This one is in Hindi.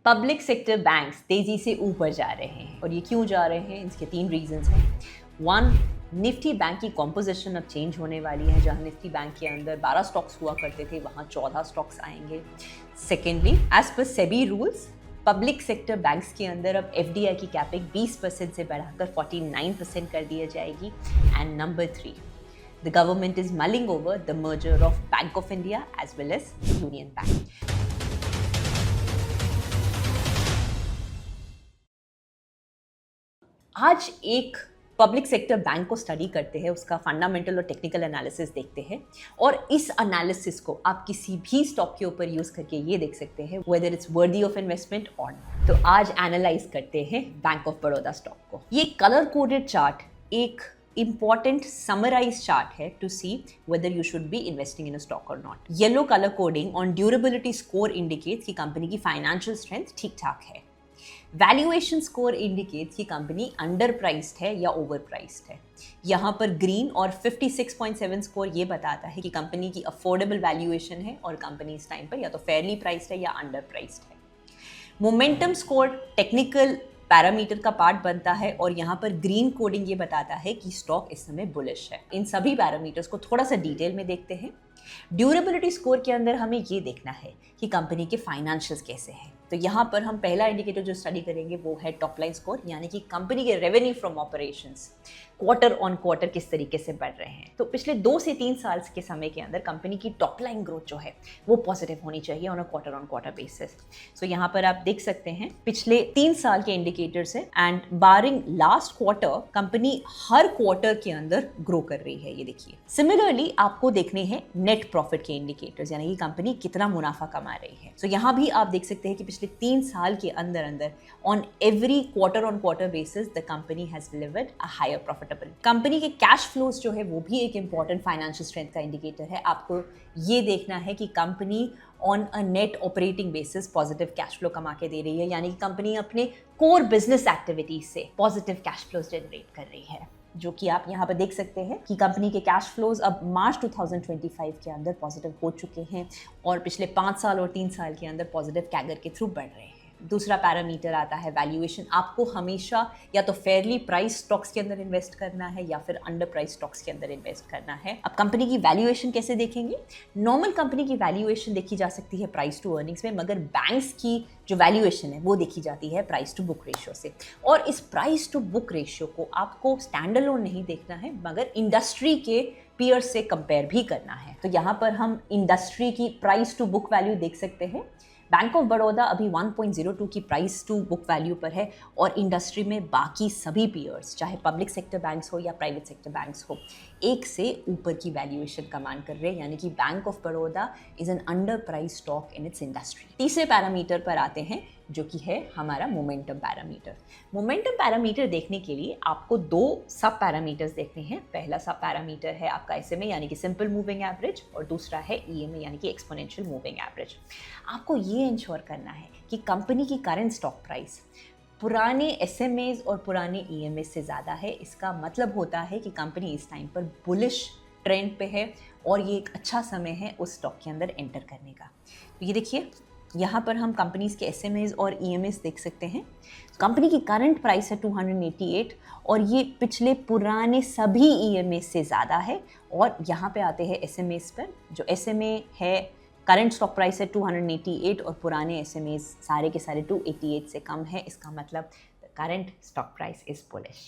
पब्लिक सेक्टर बैंक्स तेजी से ऊपर जा रहे हैं और ये क्यों जा रहे हैं, इसके 3 रीजंस हैं। 1, निफ्टी बैंक की कॉम्पोजिशन अब चेंज होने वाली है। जहां निफ्टी बैंक के अंदर 12 स्टॉक्स हुआ करते थे वहां 14 स्टॉक्स आएंगे। Secondly, as per SEBI rules public sector banks के अंदर अब एफडीआई की कैपिंग 20% से बढ़ाकर 49% कर दी जाएगी। And number 3, the government is mulling over the merger of Bank of India as well as Union Bank. आज एक पब्लिक सेक्टर बैंक को स्टडी करते हैं, उसका फंडामेंटल और टेक्निकल एनालिसिस देखते हैं और इस एनालिसिस को आप किसी भी स्टॉक के ऊपर यूज करके ये देख सकते हैं whether it's worthy of investment और नॉट। तो आज एनालाइज करते हैं बैंक ऑफ बड़ौदा स्टॉक को। ये कलर कोडेड चार्ट एक important summarized chart है to see whether you should be investing in a stock or not. Yellow color coding on durability score indicates कि कंपनी की financial strength ठीक ठाक है। वैल्यूएशन स्कोर इंडिकेट्स कि कंपनी अंडर प्राइस्ड है या ओवर प्राइस्ड है। यहाँ पर ग्रीन और 56.7 स्कोर ये बताता है कि कंपनी की अफोर्डेबल वैल्यूएशन है और कंपनी इस टाइम पर या तो फेयरली प्राइस्ड है या अंडर प्राइस्ड है। मोमेंटम स्कोर टेक्निकल पैरामीटर का पार्ट बनता है और यहाँ पर ग्रीन कोडिंग ये बताता है कि स्टॉक इस समय बुलिश है। इन सभी पैरामीटर्स को थोड़ा सा डिटेल में देखते हैं। ड्यूरेबिलिटी स्कोर के अंदर हमें ये देखना है कि कंपनी के फाइनेंशियल्स कैसे हैं। तो यहाँ पर हम पहला इंडिकेटर जो स्टडी करेंगे वो है टॉप लाइन स्कोर, यानी कि कंपनी के revenue from operations quarter on quarter किस तरीके से बढ़ रहे हैं। तो पिछले 2 से 3 साल के समय के अंदर कंपनी की टॉप लाइन ग्रोथ जो है वो पॉजिटिव होनी चाहिए ऑन अ क्वार्टर बेसिस। सो यहाँ पर आप देख सकते हैं पिछले 3 साल के इंडिकेटर्स है and barring last quarter company हर क्वार्टर के अंदर ग्रो कर रही है। ये देखिए। सिमिलरली आपको देखने हैं नेट प्रॉफिट के इंडिकेटर्स, यानी कि कंपनी कितना मुनाफा कमा रही है। सो यहाँ भी आप देख सकते हैं कि पिछले 3 साल के अंदर on every quarter on quarter basis the company has delivered a higher profitability. Company के कैश फ्लोज जो है वो भी एक इंपॉर्टेंट फाइनेंशियल स्ट्रेंथ का इंडिकेटर है। आपको ये देखना है कि company on a net operating basis positive cash flow कमा के दे रही है, यानी कि कंपनी अपने कोर बिजनेस एक्टिविटीज से पॉजिटिव कैश फ्लोज जनरेट कर रही है, जो कि आप यहाँ पर देख सकते हैं कि कंपनी के कैश फ्लोज अब मार्च 2025 के अंदर पॉजिटिव हो चुके हैं और पिछले 5 साल और 3 साल के अंदर पॉजिटिव कैगर के थ्रू बढ़ रहे हैं। दूसरा पैरामीटर आता है वैल्यूएशन। आपको हमेशा या तो फेयरली प्राइस स्टॉक्स के अंदर इन्वेस्ट करना है या फिर अंडर प्राइस स्टॉक्स के अंदर इन्वेस्ट करना है। अब कंपनी की वैल्यूएशन कैसे देखेंगे? नॉर्मल कंपनी की वैल्यूएशन देखी जा सकती है प्राइस टू अर्निंग्स में, मगर बैंक्स की जो वैल्यूएशन है वो देखी जाती है प्राइस टू बुक रेशियो से। और इस प्राइस टू बुक रेशियो को आपको स्टैंड अलोन नहीं देखना है, मगर इंडस्ट्री के पीयर से कंपेयर भी करना है। तो यहाँ पर हम इंडस्ट्री की प्राइस टू बुक वैल्यू देख सकते हैं। बैंक ऑफ बड़ौदा अभी 1.02 की प्राइस टू बुक वैल्यू पर है और इंडस्ट्री में बाकी सभी पीयर्स, चाहे पब्लिक सेक्टर बैंक्स हो या प्राइवेट सेक्टर बैंक्स हो, 1 से ऊपर की वैल्यूएशन कमांड कर रहे हैं, यानी कि bank of Baroda is an under price stock in its industry. तीसरे पैरामीटर पर आते हैं जो कि है हमारा मोमेंटम पैरामीटर। मोमेंटम पैरामीटर देखने के लिए आपको 2 सब पैरामीटर्स देखने हैं। पहला सब पैरामीटर है आपका एसएमए यानी कि सिंपल मूविंग एवरेज और दूसरा है ईएमए यानी कि एक्सपोनेंशियल मूविंग एवरेज। आपको ये इंश्योर करना है कि कंपनी की करंट स्टॉक प्राइस पुराने एसएमएज और पुराने ईएमएस से ज़्यादा है। इसका मतलब होता है कि कंपनी इस टाइम पर बुलिश ट्रेंड पे है और ये एक अच्छा समय है उस स्टॉक के अंदर एंटर करने का। तो ये देखिए, यहाँ पर हम कंपनीज के एसएमएज और ईएमएस देख सकते हैं। कंपनी की करंट प्राइस है 288 और ये पिछले पुराने सभी ईएमएस से ज़्यादा है। और यहाँ पे आते हैं एसएमएस पर। जो एसएमए है, करंट स्टॉक प्राइस है 288 और पुराने एसएमएस सारे के सारे 288 से कम है। इसका मतलब the current stock price is bullish.